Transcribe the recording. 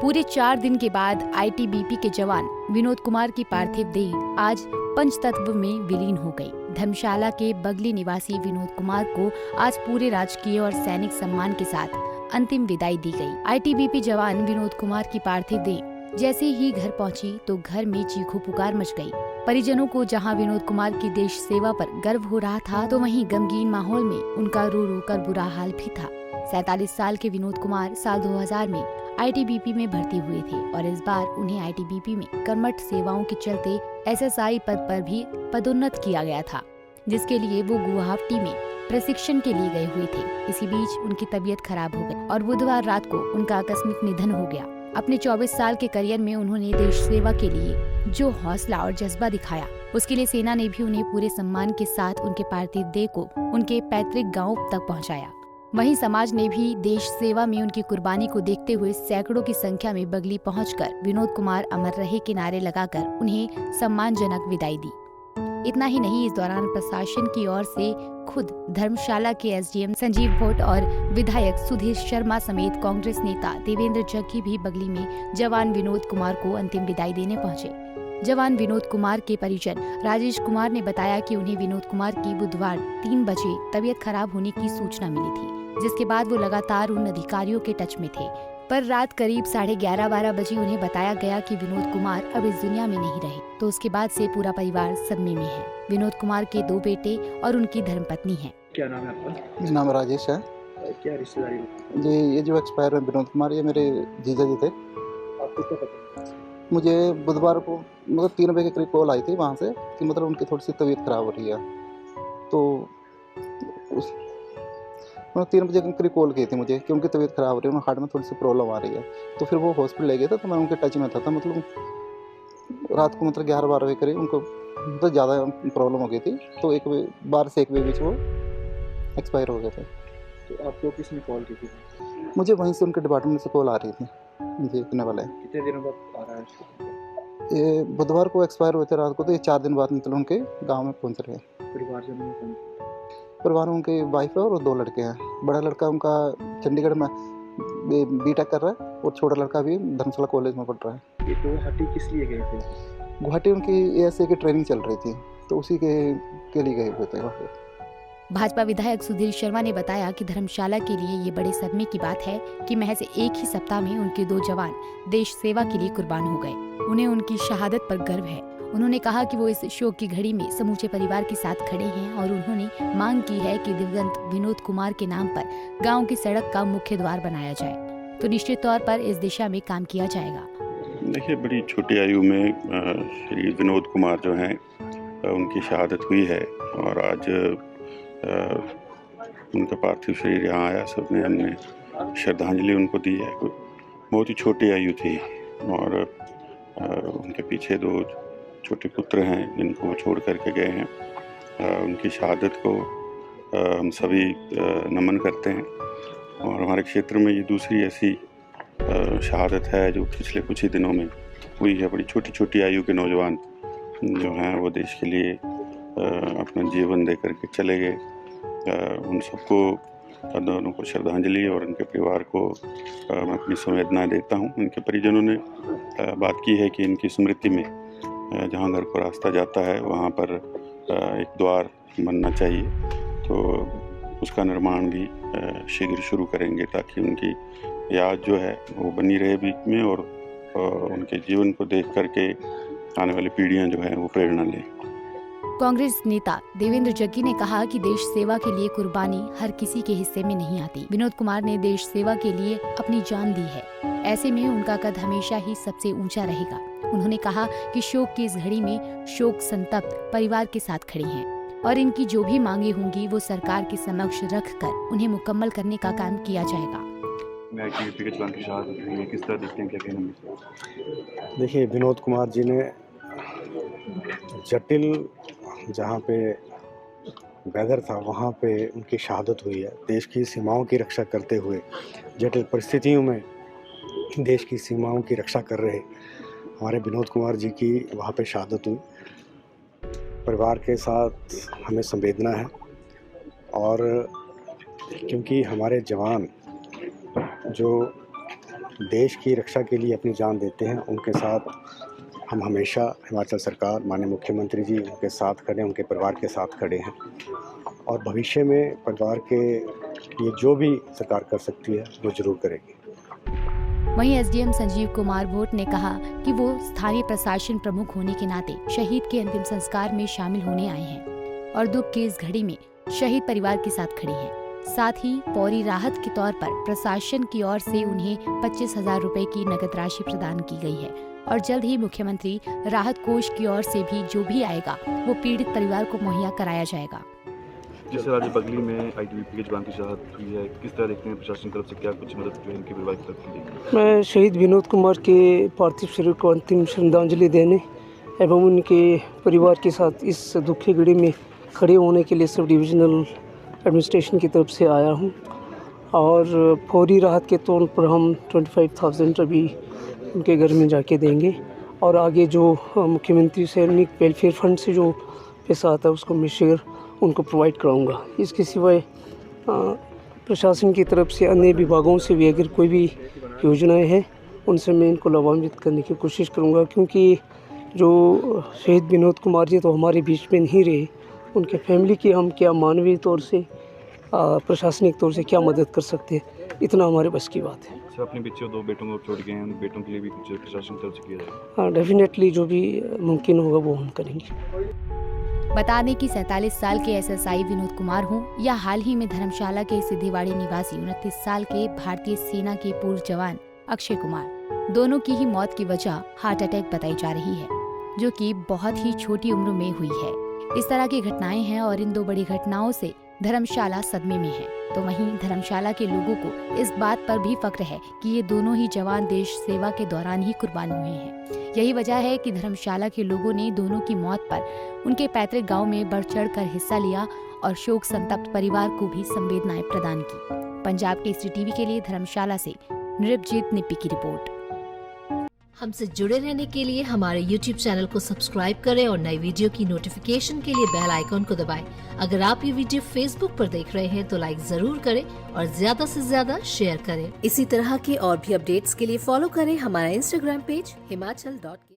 पूरे 4 दिन के बाद आईटीबीपी के जवान विनोद कुमार की पार्थिव देह आज पंचतत्व में विलीन हो गई। धर्मशाला के बगली निवासी विनोद कुमार को आज पूरे राजकीय और सैनिक सम्मान के साथ अंतिम विदाई दी गई। आईटीबीपी जवान विनोद कुमार की पार्थिव देह जैसे ही घर पहुंची तो घर में चीखों पुकार मच गई। परिजनों को जहां विनोद कुमार की देश सेवा पर गर्व हो रहा था, तो वहीं गमगीन माहौल में उनका रो रो कर बुरा हाल भी था। 47 साल के विनोद कुमार साल 2000 में आईटीबीपी में भर्ती हुए थे और इस बार उन्हें आईटीबीपी में कर्मठ सेवाओं के चलते एसएसआई पद पर भी पदोन्नत किया गया था, जिसके लिए वो गुवाहाटी में प्रशिक्षण के लिए गए हुए थे। इसी बीच उनकी तबीयत खराब हो गई और बुधवार रात को उनका आकस्मिक निधन हो गया। अपने 24 साल के करियर में उन्होंने देश सेवा के लिए जो हौसला और जज्बा दिखाया, उसके लिए सेना ने भी उन्हें पूरे सम्मान के साथ उनके पार्थिव देह को उनके पैतृक गांव तक पहुंचाया। वहीं समाज ने भी देश सेवा में उनकी कुर्बानी को देखते हुए सैकड़ों की संख्या में बगली पहुंचकर विनोद कुमार अमर रहे के नारे लगाकर उन्हें सम्मानजनक विदाई दी। इतना ही नहीं, इस दौरान प्रशासन की ओर से खुद धर्मशाला के एसडीएम संजीव भट्ट और विधायक सुधीर शर्मा समेत कांग्रेस नेता देवेंद्र जग्गी भी बगली में जवान विनोद कुमार को अंतिम विदाई देने पहुंचे। जवान विनोद कुमार के परिजन राजेश कुमार ने बताया कि उन्हें विनोद कुमार की बुधवार 3 बजे तबीयत खराब होने की सूचना मिली थी, जिसके बाद वो लगातार उन अधिकारियों के टच में थे। पर रात करीब 11:30-12 बजे उन्हें बताया गया कि विनोद कुमार अब इस दुनिया में नहीं रहे। तो उसके बाद से पूरा परिवार सदमे में है। विनोद कुमार के 2 बेटे और उनकी धर्मपत्नी है। क्या नाम है आपका? मेरा नाम राजेश है। क्या रिश्तेदारी? जी, ये जो एक्सपायर है विनोद कुमार, ये मेरे जीजा जी थे। आपको क्या पता? मुझे बुधवार को मतलब 3 बजे के करीब कॉल आई थी वहाँ से कि मतलब उनकी थोड़ी सी तबीयत खराब हो रही है। तो उस 3 बजे के करीब कॉल की थी मुझे कि उनकी तबीयत खराब हो रही है, उनके हार्ट में थोड़ी सी प्रॉब्लम आ रही है। तो फिर वो हॉस्पिटल ले गए थे, तो मैं उनके टच में था। मतलब रात को मतलब 11-12 बजे करीब उनको मतलब ज़्यादा प्रॉब्लम हो गई थी, तो 12 से 1 बजे बीच वो एक्सपायर हो गए थे। तो आपको किसने कॉल की थी? मुझे वहीं से उनके डिपार्टमेंट से कॉल आ रही थी। जी, इतने वाले कितने दिनों बाद आ रहा है? ये बुधवार को एक्सपायर हुए थे रात को, तो ये 4 दिन बाद मतलब उनके गांव में पहुंच रहे हैं। परिवारजन में कौन? परिवार में उनकी वाइफ है और 2 लड़के हैं। बड़ा लड़का उनका चंडीगढ़ में बीटेक कर रहा है और छोटा लड़का भी धर्मशाला कॉलेज में पढ़ रहा है। ये गुवाहाटी किस लिए गए थे? गुवाहाटी उनकी एएसए की ट्रेनिंग चल रही थी, तो उसी के लिए गए हुए थे वहाँ पे। भाजपा विधायक सुधीर शर्मा ने बताया कि धर्मशाला के लिए ये बड़े सदमे की बात है कि महज एक ही सप्ताह में उनके 2 जवान देश सेवा के लिए कुर्बान हो गए। उन्हें उनकी शहादत पर गर्व है। उन्होंने कहा कि वो इस शोक की घड़ी में समूचे परिवार के साथ खड़े हैं और उन्होंने मांग की है कि दिवंगत विनोद कुमार के नाम पर गांव की सड़क का मुख्य द्वार बनाया जाए, तो निश्चित तौर पर इस दिशा में काम किया जाएगा। देखिए, बड़ी छोटी आयु में श्री विनोद कुमार जो हैं उनकी शहादत हुई है और आज उनका पार्थिव शरीर यहाँ आया। सबने हमने श्रद्धांजलि उनको दी है। बहुत ही छोटी आयु थी और उनके पीछे 2 छोटे पुत्र हैं जिनको वो छोड़ करके गए हैं। उनकी शहादत को हम सभी नमन करते हैं और हमारे क्षेत्र में ये दूसरी ऐसी शहादत है जो पिछले कुछ ही दिनों में हुई है। बड़ी छोटी छोटी आयु के नौजवान जो हैं वो देश के लिए अपना जीवन दे करके चले गए। उन सबको, दोनों को श्रद्धांजलि और उनके परिवार को मैं अपनी संवेदनाएं देता हूं। उनके परिजनों ने बात की है कि इनकी स्मृति में जहां घर को रास्ता जाता है वहां पर एक द्वार बनना चाहिए, तो उसका निर्माण भी शीघ्र शुरू करेंगे ताकि उनकी याद जो है वो बनी रहे बीच में और उनके जीवन को देख करके आने वाली पीढ़ियां जो है वो प्रेरणा लें। कांग्रेस नेता देवेंद्र जग्गी ने कहा कि देश सेवा के लिए कुर्बानी हर किसी के हिस्से में नहीं आती। विनोद कुमार ने देश सेवा के लिए अपनी जान दी है, ऐसे में उनका कद हमेशा ही सबसे ऊंचा रहेगा। उन्होंने कहा कि शोक की इस घड़ी में शोक संतप्त परिवार के साथ खड़ी हैं और इनकी जो भी मांगे होंगी वो सरकार के समक्ष रखकर उन्हें मुकम्मल करने का काम किया जाएगा। किस तरह देखते हैं, क्या कहना? देखिए, विनोद कुमार जी ने जटिल जहाँ पे वेदर था वहाँ पे उनकी शहादत हुई है। देश की सीमाओं की रक्षा करते हुए जटिल परिस्थितियों में देश की सीमाओं की रक्षा कर रहे हमारे विनोद कुमार जी की वहाँ पे शहादत हुई। परिवार के साथ हमें संवेदना है और क्योंकि हमारे जवान जो देश की रक्षा के लिए अपनी जान देते हैं, उनके साथ हम हमेशा हिमाचल सरकार, माननीय मुख्यमंत्री जी उनके साथ खड़े हैं, उनके परिवार के साथ खड़े हैं और भविष्य में परिवार के लिए जो भी सरकार कर सकती है वो ज़रूर करेगी। वहीं एसडीएम संजीव कुमार भोट ने कहा कि वो स्थानीय प्रशासन प्रमुख होने के नाते शहीद के अंतिम संस्कार में शामिल होने आए हैं और दुख की इस घड़ी में शहीद परिवार के साथ खड़ी हैं। साथ ही फौरी राहत के तौर पर प्रशासन की ओर से उन्हें 25,000 रुपए की नकद राशि प्रदान की गई है और जल्द ही मुख्यमंत्री राहत कोष की ओर से भी जो भी आएगा वो पीड़ित परिवार को मुहैया कराया जाएगा। जैसे आज बगली में आईटीबीपी के जवान की शहादत हुई है, किस तरह देखते हैं प्रशासन की तरफ से क्या कुछ मदद जो है इनके परिवार की तरफ से दी? मैं शहीद विनोद कुमार के पार्थिव शरीर को अंतिम श्रद्धांजलि देने एवं उनके परिवार के साथ इस दुख की घड़ी में खड़े होने के लिए सब डिविजनल एडमिनिस्ट्रेशन की तरफ से आया हूं और फौरी राहत के तौर पर हम 25,000 अभी उनके घर में जाके देंगे और आगे जो मुख्यमंत्री सैनिक वेलफेयर फंड से जो पैसा आता है उसको मैं शेयर उनको प्रोवाइड कराऊंगा। इसके सिवाय प्रशासन की तरफ से अन्य विभागों से भी अगर कोई भी योजनाएं हैं उनसे मैं इनको लाभान्वित करने की कोशिश करूंगा, क्योंकि जो शहीद विनोद कुमार जी तो हमारे बीच में नहीं रहे, उनके फैमिली की हम क्या मानवीय तौर से प्रशासनिक तौर से क्या मदद कर सकते हैं, इतना हमारे बस की बात है। सर, अपने बच्चे 2 बेटों को छोड़ गए हैं, उन बेटों के लिए भी कुछ प्रशासन की तरफ से किया जाएगा? हाँ, डेफिनेटली जो भी मुमकिन होगा वो हम करेंगे। बता दें कि 47 साल के एसएसआई विनोद कुमार हों या हाल ही में धर्मशाला के सिद्धिवाड़ी निवासी 29 साल के भारतीय सेना के पूर्व जवान अक्षय कुमार, दोनों की ही मौत की वजह हार्ट अटैक बताई जा रही है, जो कि बहुत ही छोटी उम्र में हुई है। इस तरह की घटनाएं हैं और इन 2 बड़ी घटनाओं से धर्मशाला सदमे में है। तो वहीं धर्मशाला के लोगों को इस बात पर भी फक्र है कि ये दोनों ही जवान देश सेवा के दौरान ही कुर्बान हुए हैं। यही वजह है कि धर्मशाला के लोगों ने दोनों की मौत पर उनके पैतृक गांव में बढ़ चढ़ कर हिस्सा लिया और शोक संतप्त परिवार को भी संवेदनाएं प्रदान की। पंजाब केसरी टीवी के लिए धर्मशाला से नृपजीत निप्पी की रिपोर्ट। हमसे जुड़े रहने के लिए हमारे YouTube चैनल को सब्सक्राइब करें और नई वीडियो की नोटिफिकेशन के लिए बेल आइकॉन को दबाएं। अगर आप ये वीडियो Facebook पर देख रहे हैं तो लाइक जरूर करें और ज्यादा से ज्यादा शेयर करें। इसी तरह के और भी अपडेट्स के लिए फॉलो करें हमारा Instagram पेज himachal.ke।